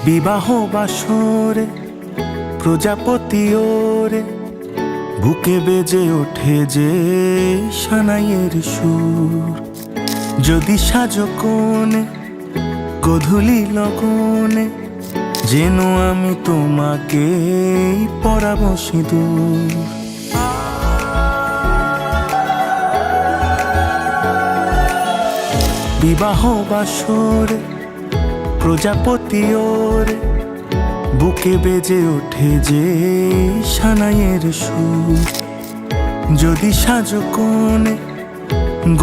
বিবাহ বাসরে প্রজাপতি ওরে বুকে বেজে ওঠে যে সানাইয়ের সুর। যদি সাজো কোণে গধূলি লগনে, যেন আমি তোমাকে পরাবো সিঁদুর। বিবাহ বাসরে প্রজাপতি ওরে বুকে বেজে ওঠে যে সানাইয়ের সুর। যদি সাজো কোণে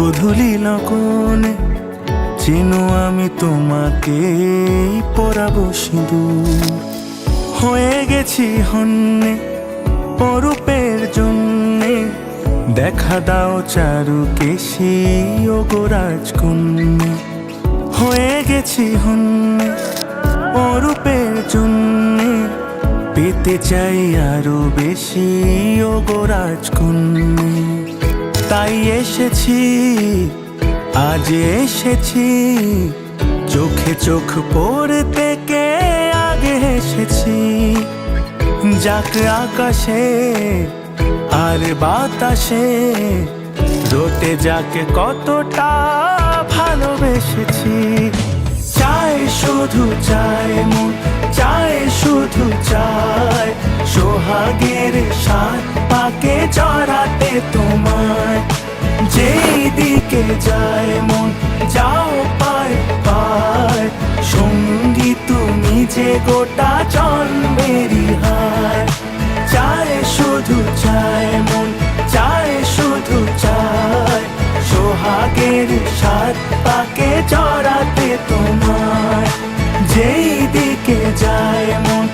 গধূলি লগনে, যেন আমি তোমাকে পরাবো সিঁদুর। হয়ে গেছি হন্যে অরূপের জন্যে, দেখা দাও চারুকেশী ও গো রাজকন্যা। হয়ে গেছি হন্যে অরূপের জন্যে, পেতে চাই আরো বেশি ও গো রাজকন্যা। তাই এসেছি, আজ এসেছি, চোখে চোখ পড়তে কে আগে এসেছি। যাক আকাশে আর বাতাসে রটে যাকে কতটা ভালোবেসেছি। চাই শুধু চায় মন, চায় শুধু চায় সোহাগের সাত পাকে জড়াতে তোমায়। যেই দিকে যায় মন যাও পায় পায়, সঙ্গী তুমি যে গোটা জন্মেরই হায়। চায় শুধু চায় মন, চায় শুধু চায় সোহাগের সাত পাকে জড়াতে তোমায়। যেই দিকে যায় মন